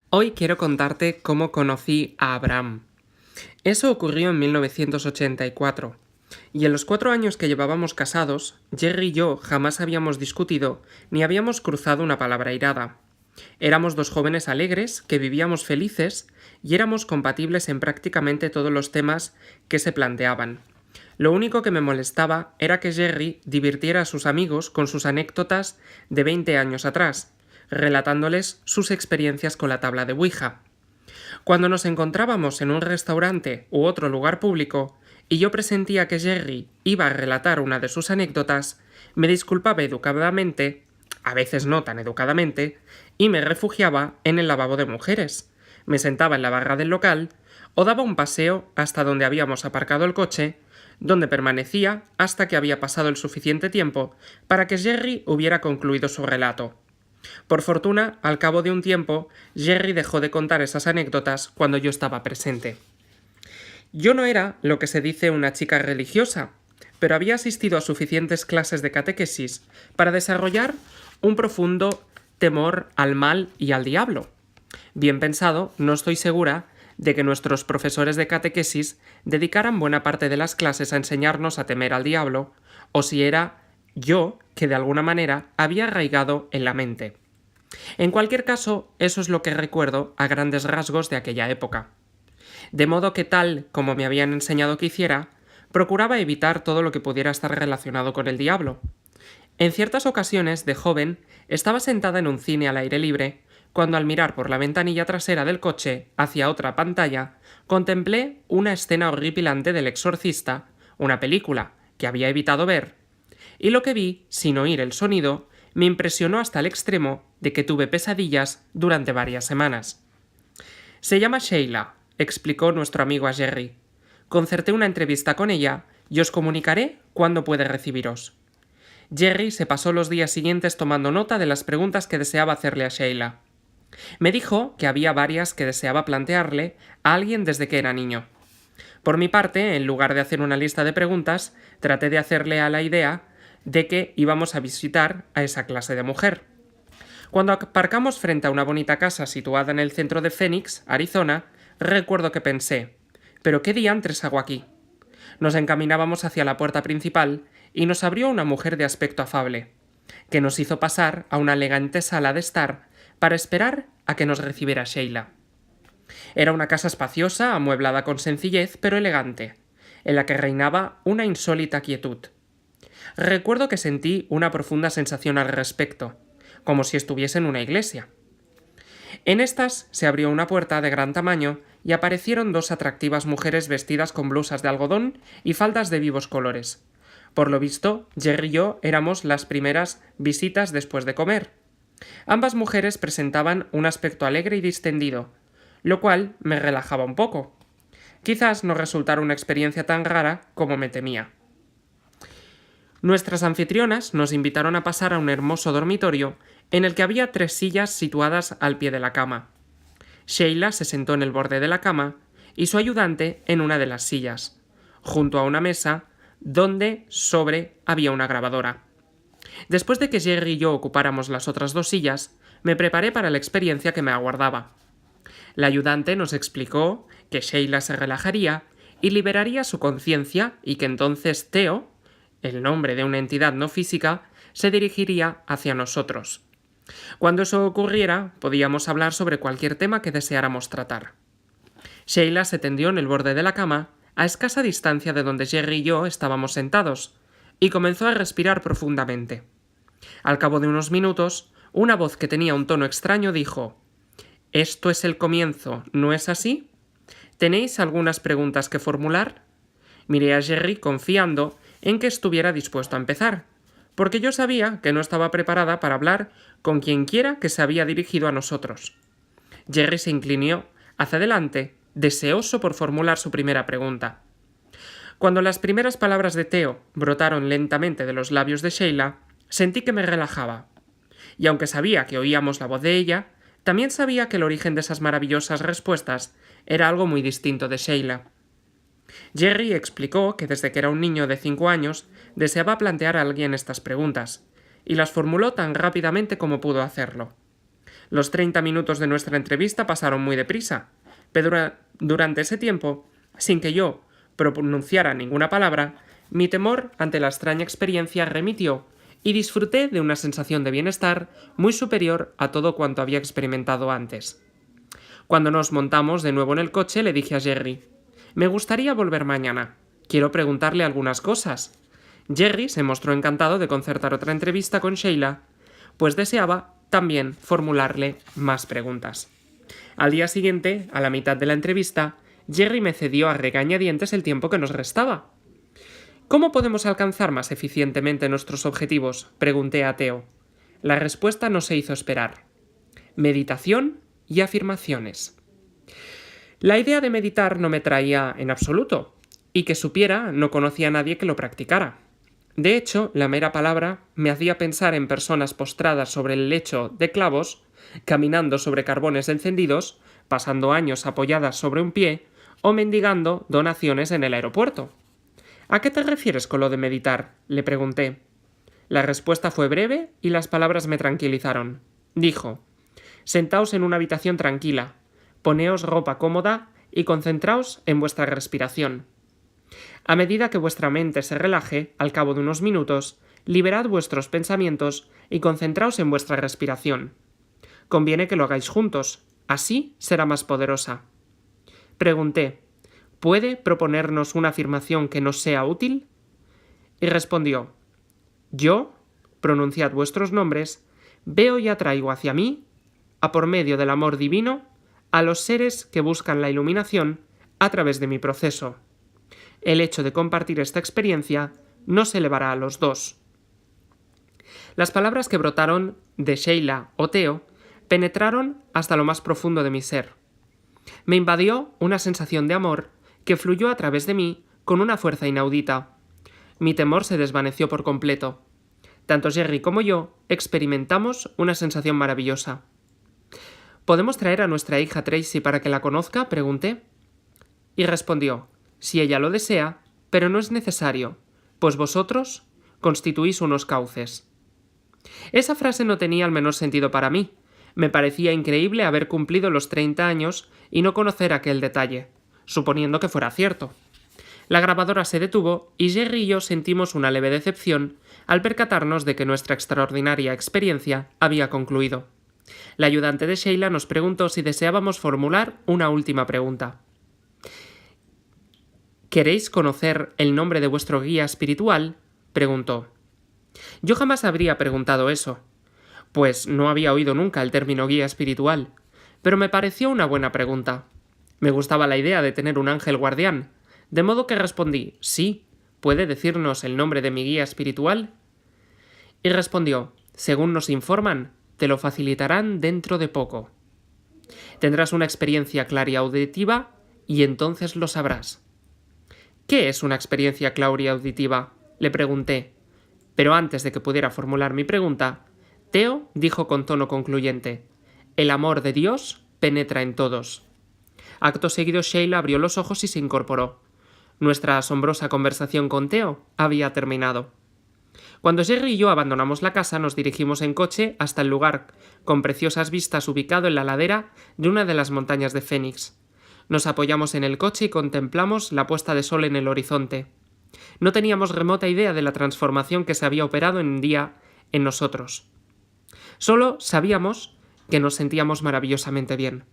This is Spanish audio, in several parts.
Hoy quiero contarte cómo conocí a Abraham. Eso ocurrió en 1984. Y en los 4 años que llevábamos casados, Jerry y yo jamás habíamos discutido ni habíamos cruzado una palabra airada. Éramos dos jóvenes alegres que vivíamos felices y éramos compatibles en prácticamente todos los temas que se planteaban. Lo único que me molestaba era que Jerry divirtiera a sus amigos con sus anécdotas de 20 años atrás, relatándoles sus experiencias con la tabla de Ouija. Cuando nos encontrábamos en un restaurante u otro lugar público y yo presentía que Jerry iba a relatar una de sus anécdotas, me disculpaba educadamente, a veces no tan educadamente, y me refugiaba en el lavabo de mujeres. Me sentaba en la barra del local o daba un paseo hasta donde habíamos aparcado el coche, donde permanecía hasta que había pasado el suficiente tiempo para que Jerry hubiera concluido su relato. Por fortuna, al cabo de un tiempo, Jerry dejó de contar esas anécdotas cuando yo estaba presente. Yo no era lo que se dice una chica religiosa, pero había asistido a suficientes clases de catequesis para desarrollar un profundo temor al mal y al diablo. Bien pensado, no estoy segura de que nuestros profesores de catequesis dedicaran buena parte de las clases a enseñarnos a temer al diablo, o si era yo que de alguna manera había arraigado en la mente. En cualquier caso, eso es lo que recuerdo a grandes rasgos de aquella época. De modo que tal como me habían enseñado que hiciera, procuraba evitar todo lo que pudiera estar relacionado con el diablo. En ciertas ocasiones, de joven, estaba sentada en un cine al aire libre, cuando al mirar por la ventanilla trasera del coche hacia otra pantalla, contemplé una escena horripilante del Exorcista, una película que había evitado ver, y lo que vi, sin oír el sonido, me impresionó hasta el extremo de que tuve pesadillas durante varias semanas. Se llama Sheila, explicó nuestro amigo a Jerry. Concerté una entrevista con ella y os comunicaré cuándo puede recibiros. Jerry se pasó los días siguientes tomando nota de las preguntas que deseaba hacerle a Sheila. Me dijo que había varias que deseaba plantearle a alguien desde que era niño. Por mi parte, en lugar de hacer una lista de preguntas, traté de hacerle a la idea de que íbamos a visitar a esa clase de mujer. Cuando aparcamos frente a una bonita casa situada en el centro de Phoenix, Arizona, recuerdo que pensé, ¿pero qué diantres hago aquí? Nos encaminábamos hacia la puerta principal y nos abrió una mujer de aspecto afable, que nos hizo pasar a una elegante sala de estar para esperar a que nos recibiera Sheila. Era una casa espaciosa, amueblada con sencillez, pero elegante, en la que reinaba una insólita quietud. Recuerdo que sentí una profunda sensación al respecto, como si estuviese en una iglesia. En estas se abrió una puerta de gran tamaño y aparecieron dos atractivas mujeres vestidas con blusas de algodón y faldas de vivos colores. Por lo visto, Jerry y yo éramos las primeras visitas después de comer. Ambas mujeres presentaban un aspecto alegre y distendido, lo cual me relajaba un poco. Quizás no resultara una experiencia tan rara como me temía. Nuestras anfitrionas nos invitaron a pasar a un hermoso dormitorio en el que había 3 sillas situadas al pie de la cama. Sheila se sentó en el borde de la cama y su ayudante en una de las sillas, junto a una mesa donde sobre había una grabadora. Después de que Jerry y yo ocupáramos las otras 2 sillas, me preparé para la experiencia que me aguardaba. La ayudante nos explicó que Sheila se relajaría y liberaría su conciencia y que entonces Theo, el nombre de una entidad no física, se dirigiría hacia nosotros. Cuando eso ocurriera, podíamos hablar sobre cualquier tema que deseáramos tratar. Sheila se tendió en el borde de la cama, a escasa distancia de donde Jerry y yo estábamos sentados, y comenzó a respirar profundamente. Al cabo de unos minutos, una voz que tenía un tono extraño dijo: «Esto es el comienzo, ¿no es así? ¿Tenéis algunas preguntas que formular?» Miré a Jerry confiando en que estuviera dispuesto a empezar, porque yo sabía que no estaba preparada para hablar con quienquiera que se había dirigido a nosotros. Jerry se inclinó hacia adelante, deseoso por formular su primera pregunta. Cuando las primeras palabras de Theo brotaron lentamente de los labios de Sheila, sentí que me relajaba. Y aunque sabía que oíamos la voz de ella, también sabía que el origen de esas maravillosas respuestas era algo muy distinto de Sheila. Jerry explicó que desde que era un niño de 5 años deseaba plantear a alguien estas preguntas, y las formuló tan rápidamente como pudo hacerlo. Los 30 minutos de nuestra entrevista pasaron muy deprisa, pero durante ese tiempo, sin que yo pronunciara ninguna palabra, mi temor ante la extraña experiencia remitió y disfruté de una sensación de bienestar muy superior a todo cuanto había experimentado antes. Cuando nos montamos de nuevo en el coche, le dije a Jerry: «Me gustaría volver mañana. Quiero preguntarle algunas cosas». Jerry se mostró encantado de concertar otra entrevista con Sheila, pues deseaba también formularle más preguntas. Al día siguiente, a la mitad de la entrevista, Jerry me cedió a regañadientes el tiempo que nos restaba. «¿Cómo podemos alcanzar más eficientemente nuestros objetivos?», pregunté a Theo. La respuesta no se hizo esperar. Meditación y afirmaciones. La idea de meditar no me traía en absoluto, y que supiera no conocía a nadie que lo practicara. De hecho, la mera palabra me hacía pensar en personas postradas sobre el lecho de clavos, caminando sobre carbones encendidos, pasando años apoyadas sobre un pie o mendigando donaciones en el aeropuerto. «¿A qué te refieres con lo de meditar?», le pregunté. La respuesta fue breve y las palabras me tranquilizaron. Dijo: «Sentaos en una habitación tranquila, poneos ropa cómoda y concentraos en vuestra respiración. A medida que vuestra mente se relaje, al cabo de unos minutos, liberad vuestros pensamientos y concentraos en vuestra respiración. Conviene que lo hagáis juntos, así será más poderosa». Pregunté: «¿Puede proponernos una afirmación que nos sea útil?». Y respondió: «Yo, pronunciad vuestros nombres, veo y atraigo hacia mí, a por medio del amor divino, a los seres que buscan la iluminación a través de mi proceso. El hecho de compartir esta experiencia nos elevará a los dos». Las palabras que brotaron de Sheila o Theo penetraron hasta lo más profundo de mi ser. Me invadió una sensación de amor que fluyó a través de mí con una fuerza inaudita. Mi temor se desvaneció por completo. Tanto Jerry como yo experimentamos una sensación maravillosa. «¿Podemos traer a nuestra hija Tracy para que la conozca?», pregunté. Y respondió: «Si ella lo desea, pero no es necesario, pues vosotros constituís unos cauces». Esa frase no tenía el menor sentido para mí. Me parecía increíble haber cumplido los 30 años y no conocer aquel detalle, suponiendo que fuera cierto. La grabadora se detuvo y Jerry y yo sentimos una leve decepción al percatarnos de que nuestra extraordinaria experiencia había concluido. La ayudante de Sheila nos preguntó si deseábamos formular una última pregunta. «¿Queréis conocer el nombre de vuestro guía espiritual?», preguntó. Yo jamás habría preguntado eso, pues no había oído nunca el término guía espiritual, pero me pareció una buena pregunta. Me gustaba la idea de tener un ángel guardián, de modo que respondí: «Sí, ¿puede decirnos el nombre de mi guía espiritual?». Y respondió: «Según nos informan, te lo facilitarán dentro de poco. Tendrás una experiencia clariauditiva y entonces lo sabrás». «¿Qué es una experiencia clariauditiva?», le pregunté, pero antes de que pudiera formular mi pregunta, Theo dijo con tono concluyente: «El amor de Dios penetra en todos». Acto seguido, Sheila abrió los ojos y se incorporó. Nuestra asombrosa conversación con Theo había terminado. Cuando Jerry y yo abandonamos la casa, nos dirigimos en coche hasta el lugar con preciosas vistas ubicado en la ladera de una de las montañas de Phoenix. Nos apoyamos en el coche y contemplamos la puesta de sol en el horizonte. No teníamos remota idea de la transformación que se había operado en un día en nosotros. Solo sabíamos que nos sentíamos maravillosamente bien.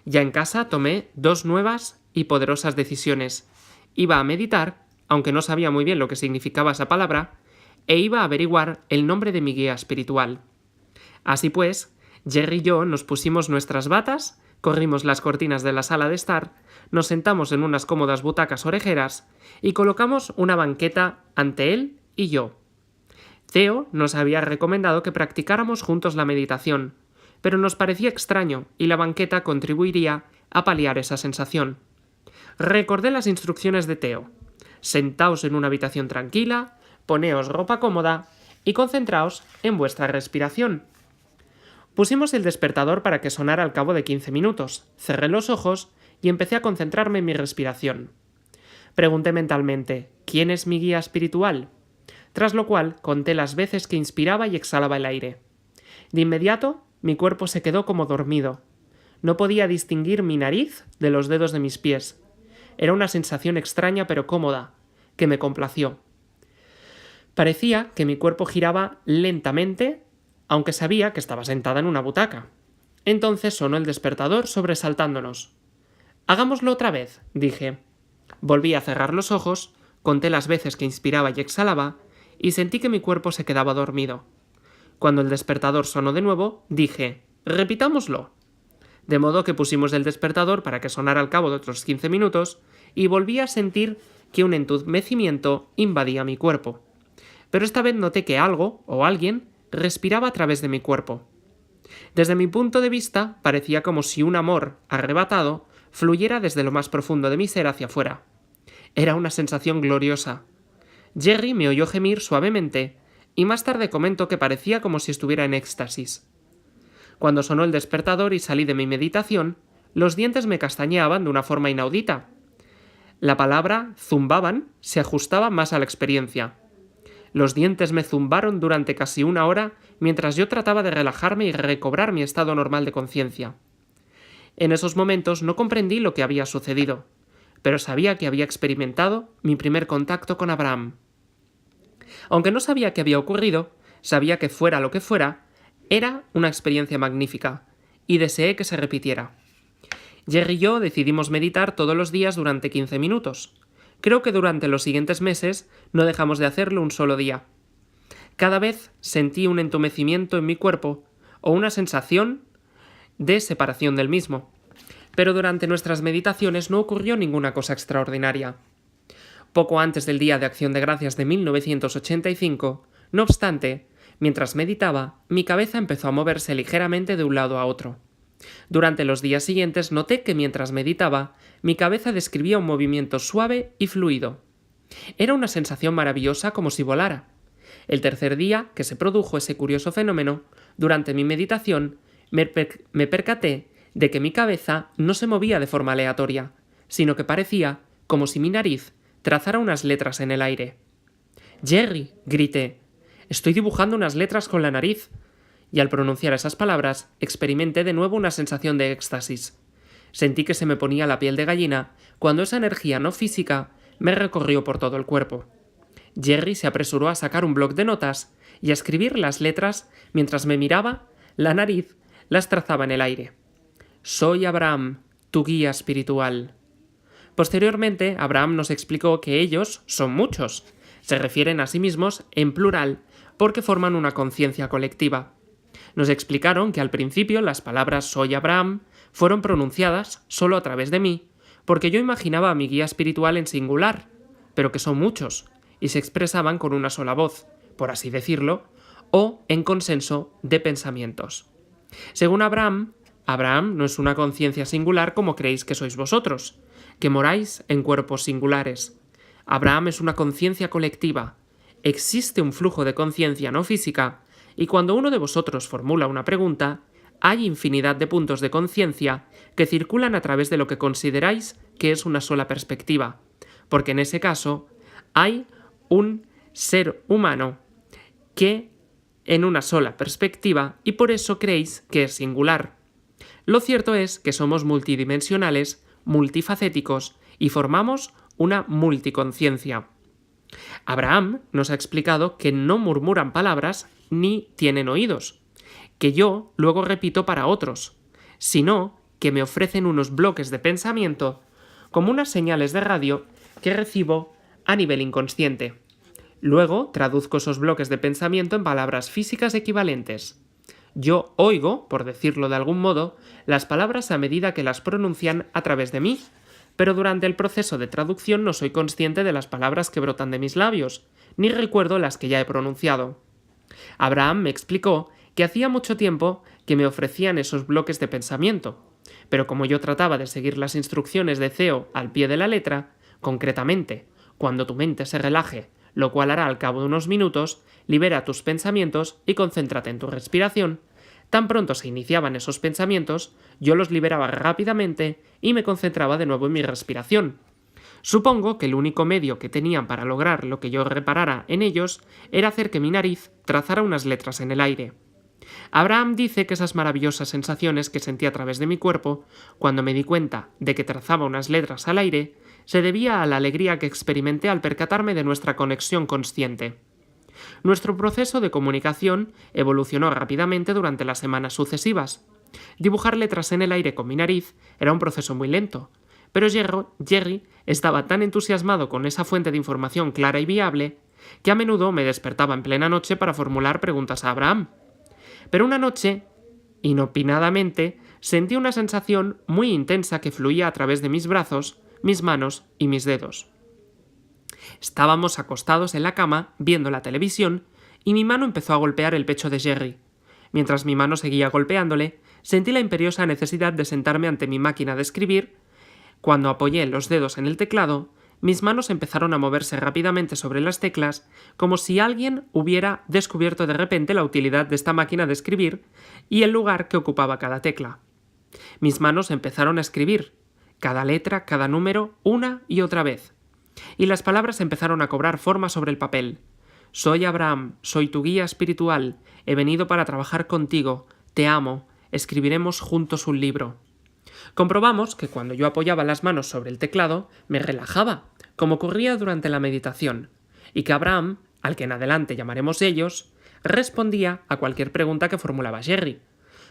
Ya en casa tomé 2 nuevas y poderosas decisiones. Iba a meditar, aunque no sabía muy bien lo que significaba esa palabra, e iba a averiguar el nombre de mi guía espiritual. Así pues, Jerry y yo nos pusimos nuestras batas, corrimos las cortinas de la sala de estar, nos sentamos en unas cómodas butacas orejeras y colocamos una banqueta ante él y yo. Theo nos había recomendado que practicáramos juntos la meditación, pero nos parecía extraño y la banqueta contribuiría a paliar esa sensación. Recordé las instrucciones de Theo: «Sentaos en una habitación tranquila, poneos ropa cómoda y concentraos en vuestra respiración». Pusimos el despertador para que sonara al cabo de 15 minutos, cerré los ojos y empecé a concentrarme en mi respiración. Pregunté mentalmente: «¿Quién es mi guía espiritual?», tras lo cual conté las veces que inspiraba y exhalaba el aire. De inmediato mi cuerpo se quedó como dormido. No podía distinguir mi nariz de los dedos de mis pies. Era una sensación extraña pero cómoda, que me complació. Parecía que mi cuerpo giraba lentamente, aunque sabía que estaba sentada en una butaca. Entonces sonó el despertador sobresaltándonos. «Hagámoslo otra vez», dije. Volví a cerrar los ojos, conté las veces que inspiraba y exhalaba, y sentí que mi cuerpo se quedaba dormido. Cuando el despertador sonó de nuevo, dije, «Repitámoslo». De modo que pusimos el despertador para que sonara al cabo de otros 15 minutos, y volví a sentir que un entumecimiento invadía mi cuerpo. Pero esta vez noté que algo, o alguien, respiraba a través de mi cuerpo. Desde mi punto de vista, parecía como si un amor arrebatado fluyera desde lo más profundo de mi ser hacia afuera. Era una sensación gloriosa. Jerry me oyó gemir suavemente, y más tarde comentó que parecía como si estuviera en éxtasis. Cuando sonó el despertador y salí de mi meditación, los dientes me castañeaban de una forma inaudita. La palabra zumbaban se ajustaba más a la experiencia. Los dientes me zumbaron durante casi una hora mientras yo trataba de relajarme y recobrar mi estado normal de conciencia. En esos momentos no comprendí lo que había sucedido, pero sabía que había experimentado mi primer contacto con Abraham. Aunque no sabía qué había ocurrido, sabía que fuera lo que fuera, era una experiencia magnífica, y deseé que se repitiera. Jerry y yo decidimos meditar todos los días durante 15 minutos. Creo que durante los siguientes meses no dejamos de hacerlo un solo día. Cada vez sentí un entumecimiento en mi cuerpo o una sensación de separación del mismo. Pero durante nuestras meditaciones no ocurrió ninguna cosa extraordinaria. Poco antes del Día de Acción de Gracias de 1985, no obstante, mientras meditaba, mi cabeza empezó a moverse ligeramente de un lado a otro. Durante los días siguientes noté que mientras meditaba, mi cabeza describía un movimiento suave y fluido. Era una sensación maravillosa como si volara. El tercer día que se produjo ese curioso fenómeno, durante mi meditación, me percaté de que mi cabeza no se movía de forma aleatoria, sino que parecía como si mi nariz trazara unas letras en el aire. «Jerry», grité, «estoy dibujando unas letras con la nariz». Y al pronunciar esas palabras, experimenté de nuevo una sensación de éxtasis. Sentí que se me ponía la piel de gallina cuando esa energía no física me recorrió por todo el cuerpo. Jerry se apresuró a sacar un bloc de notas y a escribir las letras mientras me miraba, la nariz las trazaba en el aire. «Soy Abraham, tu guía espiritual». Posteriormente, Abraham nos explicó que ellos son muchos. Se refieren a sí mismos en plural porque forman una conciencia colectiva. Nos explicaron que al principio las palabras «soy Abraham» fueron pronunciadas solo a través de mí, porque yo imaginaba a mi guía espiritual en singular, pero que son muchos, y se expresaban con una sola voz, por así decirlo, o en consenso de pensamientos. Según Abraham, Abraham no es una conciencia singular como creéis que sois vosotros, que moráis en cuerpos singulares. Abraham es una conciencia colectiva. Existe un flujo de conciencia no física, y cuando uno de vosotros formula una pregunta, hay infinidad de puntos de conciencia que circulan a través de lo que consideráis que es una sola perspectiva, porque en ese caso hay un ser humano que en una sola perspectiva y por eso creéis que es singular. Lo cierto es que somos multidimensionales, multifacéticos y formamos una multiconciencia. Abraham nos ha explicado que no murmuran palabras ni tienen oídos, que yo luego repito para otros, sino que me ofrecen unos bloques de pensamiento como unas señales de radio que recibo a nivel inconsciente. Luego traduzco esos bloques de pensamiento en palabras físicas equivalentes. Yo oigo, por decirlo de algún modo, las palabras a medida que las pronuncian a través de mí, pero durante el proceso de traducción no soy consciente de las palabras que brotan de mis labios, ni recuerdo las que ya he pronunciado. Abraham me explicó que hacía mucho tiempo que me ofrecían esos bloques de pensamiento, pero como yo trataba de seguir las instrucciones de CEO al pie de la letra, concretamente, cuando tu mente se relaje, lo cual hará al cabo de unos minutos, libera tus pensamientos y concéntrate en tu respiración. Tan pronto se iniciaban esos pensamientos, yo los liberaba rápidamente y me concentraba de nuevo en mi respiración. Supongo que el único medio que tenían para lograr lo que yo reparara en ellos era hacer que mi nariz trazara unas letras en el aire. Abraham dice que esas maravillosas sensaciones que sentí a través de mi cuerpo, cuando me di cuenta de que trazaba unas letras al aire, se debía a la alegría que experimenté al percatarme de nuestra conexión consciente. Nuestro proceso de comunicación evolucionó rápidamente durante las semanas sucesivas. Dibujar letras en el aire con mi nariz era un proceso muy lento, pero Jerry estaba tan entusiasmado con esa fuente de información clara y viable que a menudo me despertaba en plena noche para formular preguntas a Abraham. Pero una noche, inopinadamente, sentí una sensación muy intensa que fluía a través de mis brazos, mis manos y mis dedos. Estábamos acostados en la cama, viendo la televisión, y mi mano empezó a golpear el pecho de Jerry. Mientras mi mano seguía golpeándole, sentí la imperiosa necesidad de sentarme ante mi máquina de escribir. Cuando apoyé los dedos en el teclado, mis manos empezaron a moverse rápidamente sobre las teclas, como si alguien hubiera descubierto de repente la utilidad de esta máquina de escribir y el lugar que ocupaba cada tecla. Mis manos empezaron a escribir, cada letra, cada número, una y otra vez. Y las palabras empezaron a cobrar forma sobre el papel. Soy Abraham, soy tu guía espiritual, he venido para trabajar contigo, te amo, escribiremos juntos un libro. Comprobamos que cuando yo apoyaba las manos sobre el teclado, me relajaba, como ocurría durante la meditación, y que Abraham, al que en adelante llamaremos ellos, respondía a cualquier pregunta que formulaba Jerry.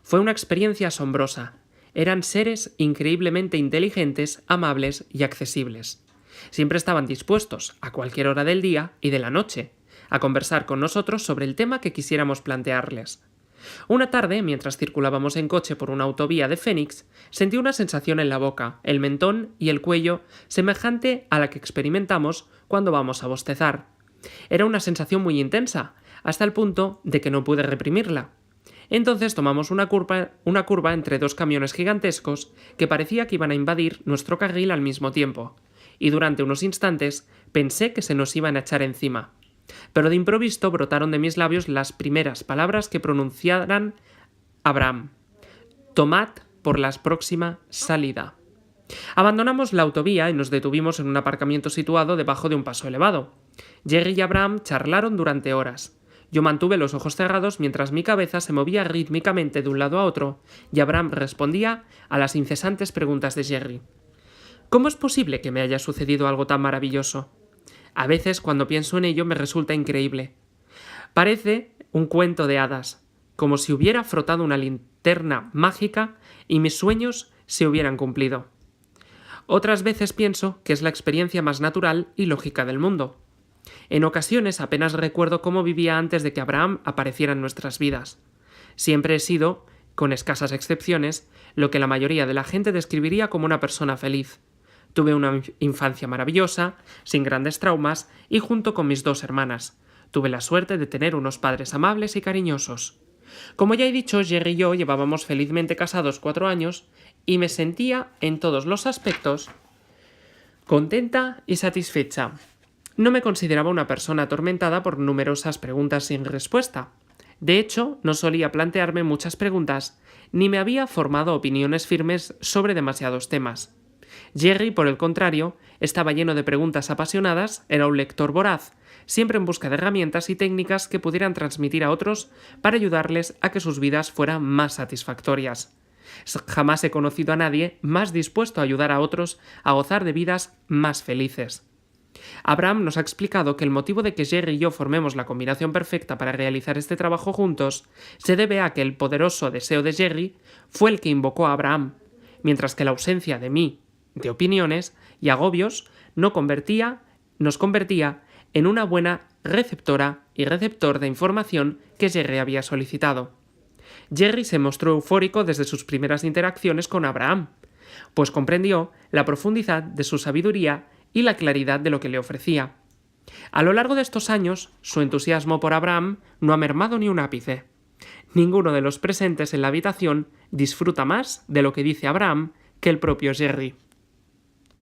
Fue una experiencia asombrosa. Eran seres increíblemente inteligentes, amables y accesibles. Siempre estaban dispuestos, a cualquier hora del día y de la noche, a conversar con nosotros sobre el tema que quisiéramos plantearles. Una tarde, mientras circulábamos en coche por una autovía de Phoenix, sentí una sensación en la boca, el mentón y el cuello semejante a la que experimentamos cuando vamos a bostezar. Era una sensación muy intensa, hasta el punto de que no pude reprimirla. Entonces tomamos una curva entre dos camiones gigantescos que parecía que iban a invadir nuestro carril al mismo tiempo, y durante unos instantes pensé que se nos iban a echar encima. Pero de improviso brotaron de mis labios las primeras palabras que pronunciaran Abraham. Tomad por la próxima salida. Abandonamos la autovía y nos detuvimos en un aparcamiento situado debajo de un paso elevado. Jerry y Abraham charlaron durante horas. Yo mantuve los ojos cerrados mientras mi cabeza se movía rítmicamente de un lado a otro y Abraham respondía a las incesantes preguntas de Jerry. ¿Cómo es posible que me haya sucedido algo tan maravilloso? A veces, cuando pienso en ello, me resulta increíble. Parece un cuento de hadas, como si hubiera frotado una linterna mágica y mis sueños se hubieran cumplido. Otras veces pienso que es la experiencia más natural y lógica del mundo. En ocasiones apenas recuerdo cómo vivía antes de que Abraham apareciera en nuestras vidas. Siempre he sido, con escasas excepciones, lo que la mayoría de la gente describiría como una persona feliz. Tuve una infancia maravillosa, sin grandes traumas y junto con mis dos hermanas. Tuve la suerte de tener unos padres amables y cariñosos. Como ya he dicho, Jerry y yo llevábamos felizmente casados 4 años y me sentía, en todos los aspectos, contenta y satisfecha. No me consideraba una persona atormentada por numerosas preguntas sin respuesta. De hecho, no solía plantearme muchas preguntas, ni me había formado opiniones firmes sobre demasiados temas. Jerry, por el contrario, estaba lleno de preguntas apasionadas, era un lector voraz, siempre en busca de herramientas y técnicas que pudieran transmitir a otros para ayudarles a que sus vidas fueran más satisfactorias. Jamás he conocido a nadie más dispuesto a ayudar a otros a gozar de vidas más felices. Abraham nos ha explicado que el motivo de que Jerry y yo formemos la combinación perfecta para realizar este trabajo juntos se debe a que el poderoso deseo de Jerry fue el que invocó a Abraham, mientras que la ausencia de opiniones y agobios nos convertía en una buena receptora y receptor de información que Jerry había solicitado. Jerry se mostró eufórico desde sus primeras interacciones con Abraham, pues comprendió la profundidad de su sabiduría y la claridad de lo que le ofrecía. A lo largo de estos años, su entusiasmo por Abraham no ha mermado ni un ápice. Ninguno de los presentes en la habitación disfruta más de lo que dice Abraham que el propio Jerry.